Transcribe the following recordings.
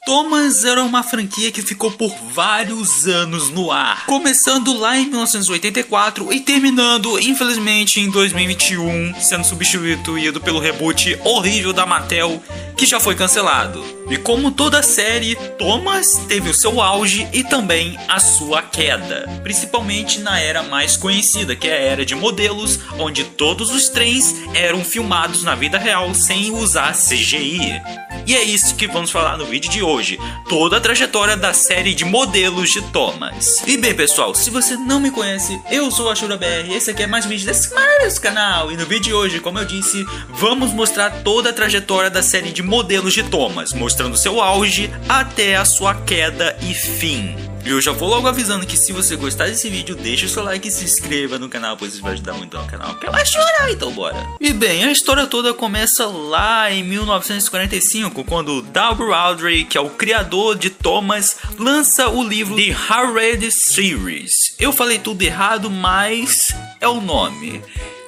Thomas era uma franquia que ficou por vários anos no ar, começando lá em 1984 e terminando, infelizmente, em 2021, sendo substituído pelo reboot horrível da Mattel, que já foi cancelado. E como toda série, Thomas teve o seu auge e também a sua queda, principalmente na era mais conhecida, que é a era de modelos, onde todos os trens eram filmados na vida real sem usar CGI. E é isso que vamos falar no vídeo de hoje, toda a trajetória da série de modelos de Thomas. E bem pessoal, se você não me conhece, eu sou a AshuraBR, esse aqui é mais um vídeo desse maravilhoso canal. E no vídeo de hoje, como eu disse, vamos mostrar toda a trajetória da série de modelos de Thomas, mostrando seu auge até a sua queda e fim. E eu já vou logo avisando que se você gostar desse vídeo, deixa o seu like e se inscreva no canal, pois isso vai ajudar muito no canal, que é uma chorar, então bora. E bem, a história toda começa lá em 1945, quando W. Awdry, que é o criador de Thomas, lança o livro The Harriet Series. Eu falei tudo errado, mas é o nome.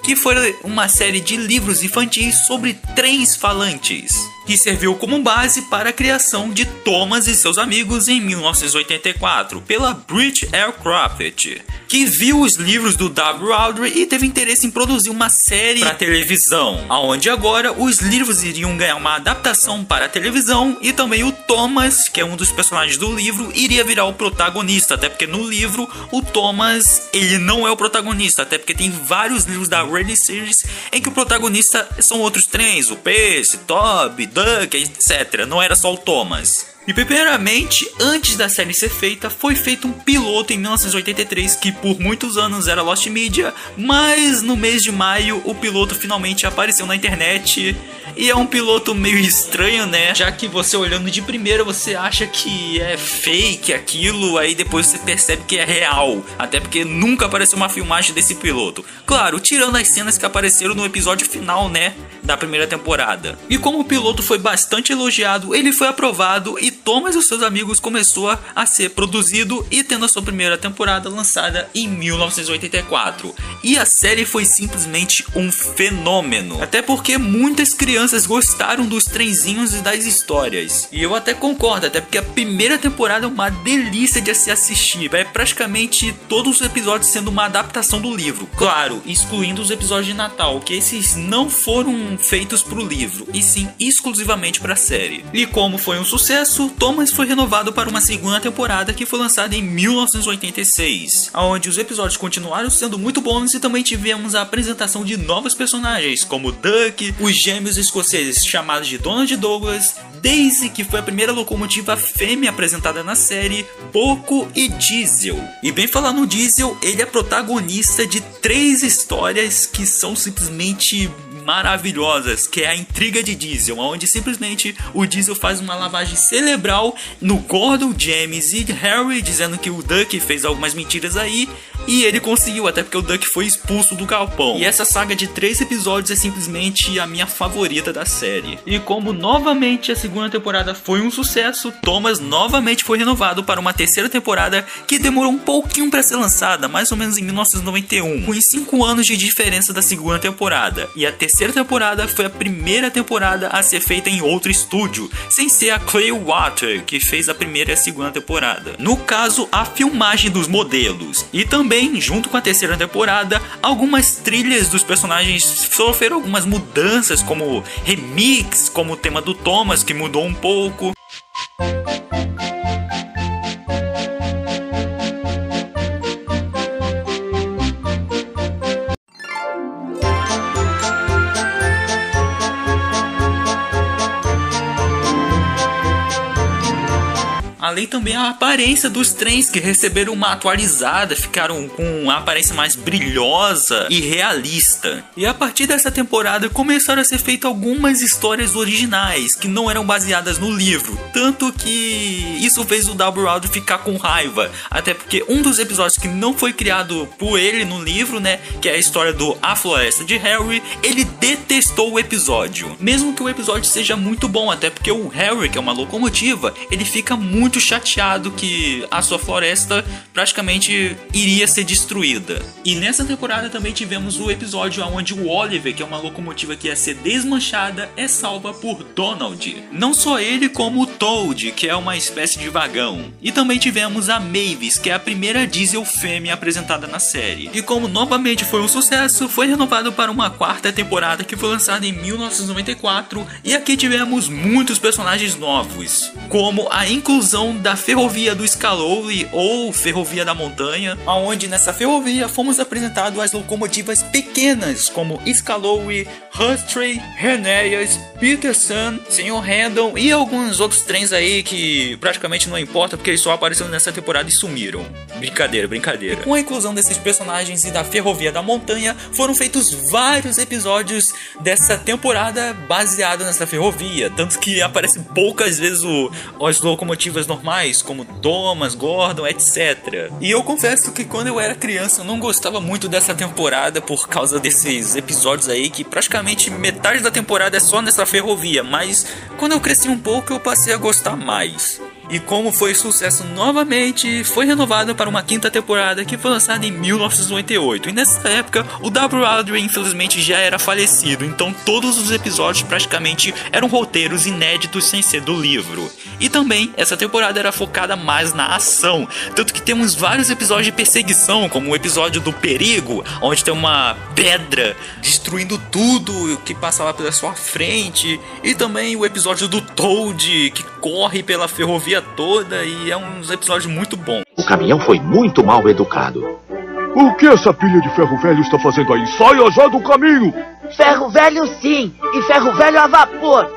Que foi uma série de livros infantis sobre trens falantes, que serviu como base para a criação de Thomas e seus amigos em 1984 pela British Aircraft, que viu os livros do W. Awdry e teve interesse em produzir uma série para televisão, onde agora os livros iriam ganhar uma adaptação para a televisão e também o Thomas, que é um dos personagens do livro, iria virar o protagonista, até porque no livro o Thomas ele não é o protagonista, até porque tem vários livros da Harriet Series em que o protagonista são outros trens, o Percy, Toby, Duck, etc. Não era só o Thomas. E primeiramente, antes da série ser feita, foi feito um piloto em 1983 que por muitos anos era Lost Media, mas no mês de maio o piloto finalmente apareceu na internet. E é um piloto meio estranho, né? Já que você olhando de primeira você acha que é fake aquilo, aí depois você percebe que é real. Até porque nunca apareceu uma filmagem desse piloto. Claro, tirando as cenas que apareceram no episódio final, né? Da primeira temporada. E como o piloto foi bastante elogiado, ele foi aprovado e Thomas e os seus amigos começou a ser produzido e tendo a sua primeira temporada lançada em 1984. E a série foi simplesmente um fenômeno. Até porque muitas crianças gostaram dos trenzinhos e das histórias. E eu até concordo, até porque a primeira temporada é uma delícia de se assistir. É praticamente todos os episódios sendo uma adaptação do livro. Claro, excluindo os episódios de Natal, que esses não foram feitos para o livro, e sim exclusivamente para a série. E como foi um sucesso, Thomas foi renovado para uma segunda temporada que foi lançada em 1986, onde os episódios continuaram sendo muito bons e também tivemos a apresentação de novos personagens, como Duck, os gêmeos escoceses chamados de Donald e Douglas, Daisy, que foi a primeira locomotiva fêmea apresentada na série, Poco e Diesel. E bem falar no Diesel, ele é protagonista de 3 histórias que são simplesmente maravilhosas, que é a intriga de Diesel, onde simplesmente o Diesel faz uma lavagem cerebral no Gordon, James e Harry, dizendo que o Duck fez algumas mentiras aí, e ele conseguiu, até porque o Duck foi expulso do galpão. E essa saga de 3 episódios é simplesmente a minha favorita da série. E como novamente a segunda temporada foi um sucesso, Thomas novamente foi renovado para uma terceira temporada que demorou um pouquinho para ser lançada, mais ou menos em 1991, com 5 anos de diferença da segunda temporada. E a terceira temporada foi a primeira temporada a ser feita em outro estúdio, sem ser a Clearwater, que fez a primeira e a segunda temporada. No caso, a filmagem dos modelos. E também, junto com a terceira temporada, algumas trilhas dos personagens sofreram algumas mudanças, como remix, como o tema do Thomas, que mudou um pouco. Além também a aparência dos trens, que receberam uma atualizada, ficaram com uma aparência mais brilhosa e realista. E a partir dessa temporada começaram a ser feitas algumas histórias originais que não eram baseadas no livro, tanto que isso fez o W. Awdry ficar com raiva, até porque um dos episódios que não foi criado por ele no livro, né, que é a história do A Floresta de Harry, ele detestou o episódio, mesmo que o episódio seja muito bom, até porque o Harry, que é uma locomotiva, ele fica muito muito chateado que a sua floresta praticamente iria ser destruída. E nessa temporada também tivemos o episódio onde o Oliver, que é uma locomotiva que ia ser desmanchada, é salva por Donald. Não só ele, como o Toad, que é uma espécie de vagão. E também tivemos a Mavis, que é a primeira diesel fêmea apresentada na série. E como novamente foi um sucesso, foi renovado para uma quarta temporada que foi lançada em 1994. E aqui tivemos muitos personagens novos, como a inclusão da Ferrovia do Scaloway, ou Ferrovia da Montanha, onde nessa ferrovia fomos apresentados as locomotivas pequenas, como Scaloway, Hustrey, Rheneas, Peterson, Sr. Randall e alguns outros trens aí que praticamente não importa porque eles só apareceram nessa temporada e sumiram. Brincadeira, brincadeira. Com a inclusão desses personagens e da Ferrovia da Montanha, foram feitos vários episódios dessa temporada baseados nessa ferrovia, tanto que aparecem poucas vezes as locomotivas normais, como Thomas, Gordon, etc. E eu confesso que quando eu era criança eu não gostava muito dessa temporada por causa desses episódios aí, que praticamente metade da temporada é só nessa ferrovia, mas quando eu cresci um pouco eu passei a gostar mais. E como foi sucesso novamente, foi renovado para uma quinta temporada que foi lançada em 1998. E nessa época, o W. Awry infelizmente já era falecido, então todos os episódios praticamente eram roteiros inéditos sem ser do livro. E também, essa temporada era focada mais na ação, tanto que temos vários episódios de perseguição, como o episódio do Perigo, onde tem uma pedra destruindo tudo que passava pela sua frente, e também o episódio do Toad, que corre pela ferrovia toda, e é um episódio muito bom. O caminhão foi muito mal educado. O que essa pilha de ferro velho está fazendo aí? Saia já do caminho! Ferro velho sim, e ferro velho a vapor.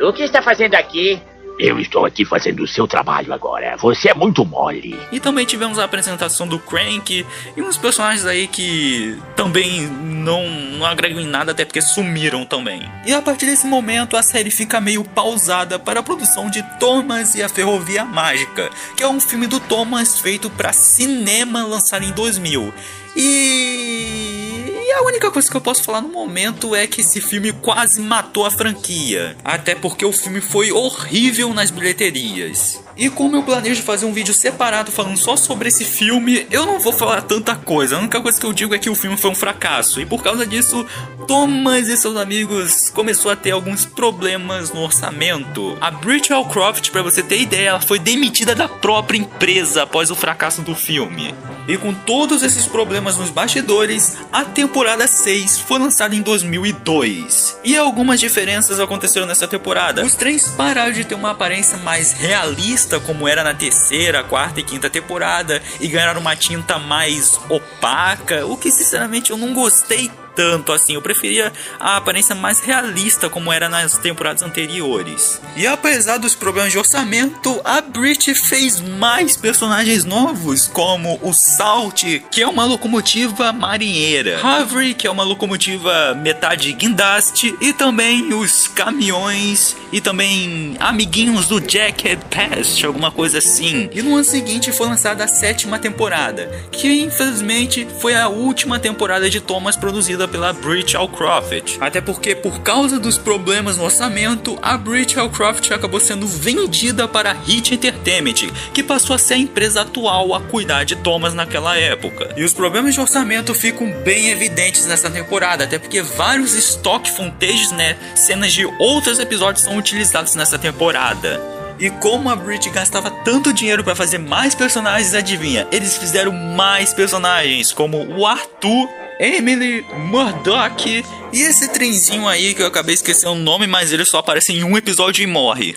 O que está fazendo aqui? Eu estou aqui fazendo o seu trabalho agora. Você é muito mole. E também tivemos a apresentação do Crank e uns personagens aí que também não agregam em nada, até porque sumiram também. E a partir desse momento a série fica meio pausada para a produção de Thomas e a Ferrovia Mágica, que é um filme do Thomas feito para cinema, lançado em 2000. E a única coisa que eu posso falar no momento é que esse filme quase matou a franquia, até porque o filme foi horrível nas bilheterias. E como eu planejo fazer um vídeo separado falando só sobre esse filme, eu não vou falar tanta coisa. A única coisa que eu digo é que o filme foi um fracasso, e por causa disso, Thomas e seus amigos começou a ter alguns problemas no orçamento. A Brit Allcroft, pra você ter ideia, ela foi demitida da própria empresa após o fracasso do filme. E com todos esses problemas nos bastidores, a temporada 6 foi lançada em 2002. E algumas diferenças aconteceram nessa temporada. Os trens pararam de ter uma aparência mais realista, como era na terceira, quarta e quinta temporada, e ganharam uma tinta mais opaca, o que sinceramente eu não gostei tanto assim. Eu preferia a aparência mais realista como era nas temporadas anteriores. E apesar dos problemas de orçamento, a Brit fez mais personagens novos, como o Salt, que é uma locomotiva marinheira, Havre, que é uma locomotiva metade guindaste, e também os caminhões e também amiguinhos do Jacked Past, alguma coisa assim. E no ano seguinte foi lançada a 7ª temporada, que infelizmente foi a última temporada de Thomas produzida pela Brit Allcroft. Até porque, por causa dos problemas no orçamento, a Brit Allcroft acabou sendo vendida para a Hit Entertainment, que passou a ser a empresa atual a cuidar de Thomas naquela época. E os problemas de orçamento ficam bem evidentes nessa temporada, até porque vários stock footage, cenas de outros episódios são utilizados nessa temporada. E como a Brit gastava tanto dinheiro para fazer mais personagens, adivinha? Eles fizeram mais personagens, como o Arthur, Emily, Murdoch e esse trenzinho aí que eu acabei esquecendo o nome, mas ele só aparece em um episódio e morre.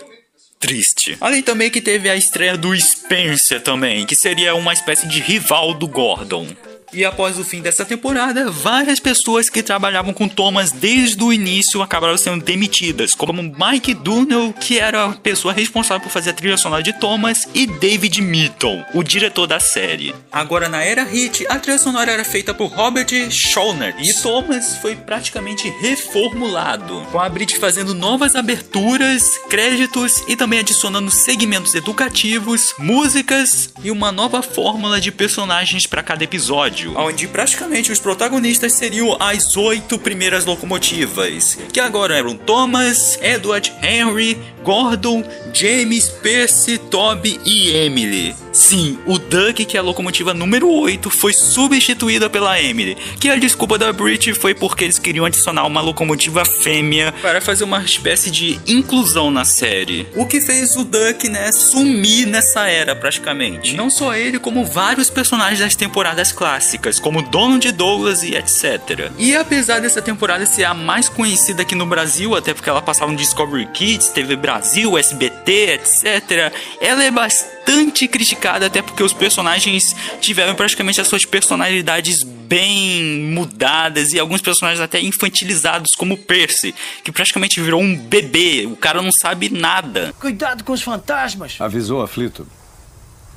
Triste. Além também que teve a estreia do Spencer também, que seria uma espécie de rival do Gordon. E após o fim dessa temporada, várias pessoas que trabalhavam com Thomas desde o início acabaram sendo demitidas, como Mike Dunnell, que era a pessoa responsável por fazer a trilha sonora de Thomas, e David Mitton, o diretor da série. Agora na era Hit, a trilha sonora era feita por Robert Schoenert, e Thomas foi praticamente reformulado, com a Brit fazendo novas aberturas, créditos e também adicionando segmentos educativos, músicas e uma nova fórmula de personagens para cada episódio, onde praticamente os protagonistas seriam as 8 primeiras locomotivas, que agora eram Thomas, Edward, Henry, Gordon, James, Percy, Toby e Emily. Sim, o Duck, que é a locomotiva número 8, foi substituída pela Emily, que a desculpa da Brit foi porque eles queriam adicionar uma locomotiva fêmea para fazer uma espécie de inclusão na série. O que fez o Duck, né, sumir nessa era praticamente. Não só ele, como vários personagens das temporadas clássicas, como Donald Douglas e etc. E apesar dessa temporada ser a mais conhecida aqui no Brasil, até porque ela passava no Discovery Kids, TV Brasil, SBT, etc., ela é bastante criticada, até porque os personagens tiveram praticamente as suas personalidades bem mudadas e alguns personagens até infantilizados, como Percy, que praticamente virou um bebê, o cara não sabe nada. Cuidado com os fantasmas. Avisou, aflito.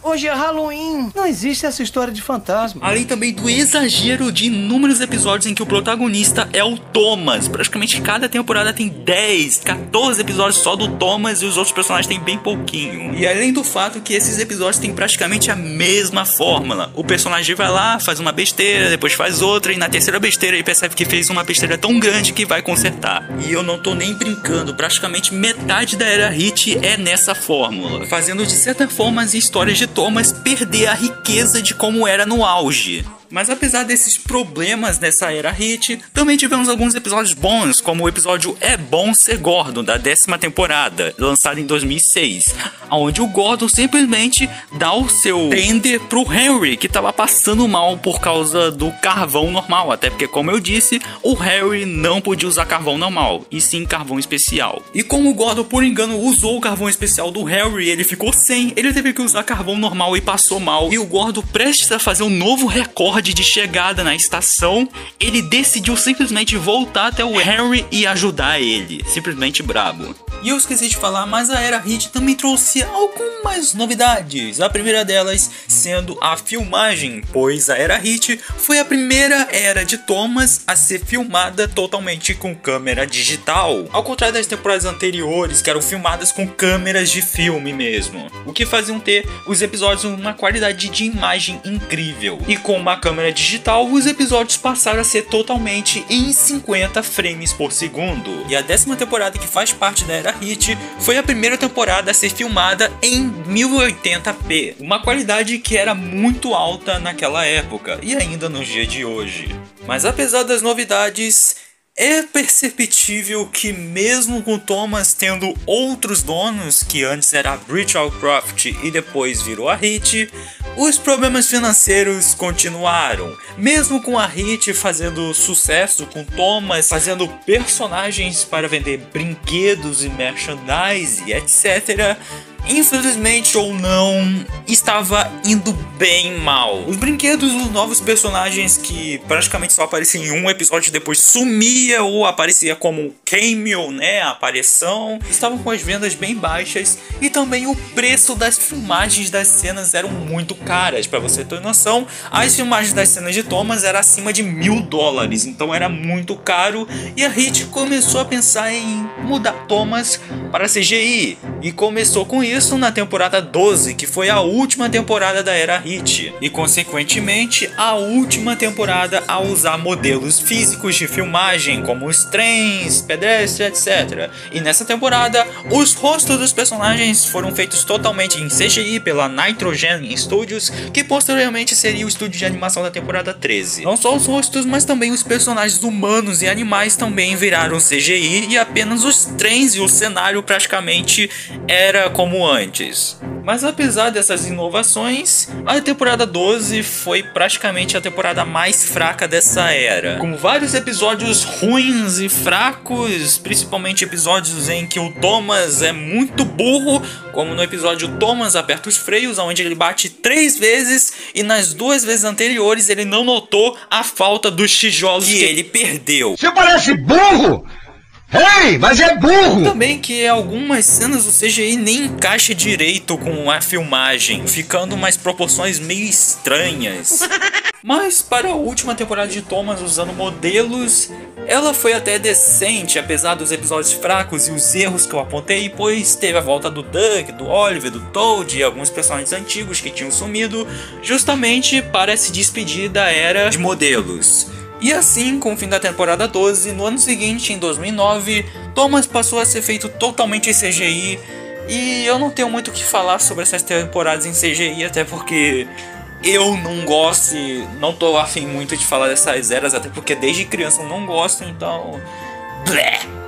Hoje é Halloween. Não existe essa história de fantasma. Além também do exagero de inúmeros episódios em que o protagonista é o Thomas. Praticamente cada temporada tem 10, 14 episódios só do Thomas e os outros personagens têm bem pouquinho. E além do fato que esses episódios têm praticamente a mesma fórmula. O personagem vai lá, faz uma besteira, depois faz outra e na terceira besteira ele percebe que fez uma besteira tão grande que vai consertar. E eu não tô nem brincando, praticamente metade da era Hit é nessa fórmula, fazendo de certa forma as histórias de Thomas perder a riqueza de como era no auge. Mas apesar desses problemas nessa era Hit, também tivemos alguns episódios bons, como o episódio É Bom Ser Gordon, da 10ª temporada, lançado em 2006, onde o Gordon simplesmente dá o seu tender pro Henry, que tava passando mal por causa do carvão normal, até porque, como eu disse, o Harry não podia usar carvão normal, e sim carvão especial. E como o Gordon, por engano, usou o carvão especial do Harry, ele ficou sem, ele teve que usar carvão normal e passou mal, e o Gordon, prestes a fazer um novo recorde de chegada na estação, ele decidiu simplesmente voltar até o Henry e ajudar ele. Simplesmente brabo. E eu esqueci de falar, mas a era Hit também trouxe algumas novidades. A primeira delas sendo a filmagem, pois a era Hit foi a primeira era de Thomas a ser filmada totalmente com câmera digital, ao contrário das temporadas anteriores, que eram filmadas com câmeras de filme mesmo, o que faziam ter os episódios uma qualidade de imagem incrível. E com uma câmera digital, os episódios passaram a ser totalmente em 50 frames por segundo. E a 10ª temporada, que faz parte da era Hit, foi a primeira temporada a ser filmada em 1080p, uma qualidade que era muito alta naquela época e ainda nos dias de hoje. Mas apesar das novidades, é perceptível que mesmo com Thomas tendo outros donos, que antes era a Brit Allcroft e depois virou a Hit, os problemas financeiros continuaram. Mesmo com a Hit fazendo sucesso, com Thomas fazendo personagens para vender brinquedos e merchandise, etc., infelizmente ou não, estava indo bem mal. Os brinquedos dos novos personagens, que praticamente só apareciam em um episódio e depois sumia ou aparecia como cameo, né, a aparição, estavam com as vendas bem baixas e também o preço das filmagens das cenas eram muito caras. Para você ter noção, as filmagens das cenas de Thomas eram acima de $1000, então era muito caro e a Hit começou a pensar em mudar Thomas para CGI e começou com isso na temporada 12, que foi a última temporada da era Hit, e consequentemente a última temporada a usar modelos físicos de filmagem, como os trens, pedestres, etc. E nessa temporada, os rostos dos personagens foram feitos totalmente em CGI pela Nitrogen Studios, que posteriormente seria o estúdio de animação da temporada 13. Não só os rostos, mas também os personagens humanos e animais também viraram CGI, e apenas os trens e o cenário praticamente era como antes. Mas apesar dessas inovações, a temporada 12 foi praticamente a temporada mais fraca dessa era, com vários episódios ruins e fracos, principalmente episódios em que o Thomas é muito burro, como no episódio Thomas Aperta os Freios, onde ele bate 3 vezes e nas 2 vezes anteriores ele não notou a falta dos tijolos que ele perdeu. Você parece burro! Ei, mas é burro! Também que algumas cenas do CGI nem encaixa direito com a filmagem, ficando umas proporções meio estranhas. Mas para a última temporada de Thomas usando modelos, ela foi até decente, apesar dos episódios fracos e os erros que eu apontei, pois teve a volta do Duck, do Oliver, do Toad e alguns personagens antigos que tinham sumido, justamente para se despedir da era de modelos. E assim, com o fim da temporada 12, no ano seguinte, em 2009, Thomas passou a ser feito totalmente em CGI. E eu não tenho muito o que falar sobre essas temporadas em CGI, até porque eu não gosto e não tô afim muito de falar dessas eras, até porque desde criança eu não gosto, então... Blé!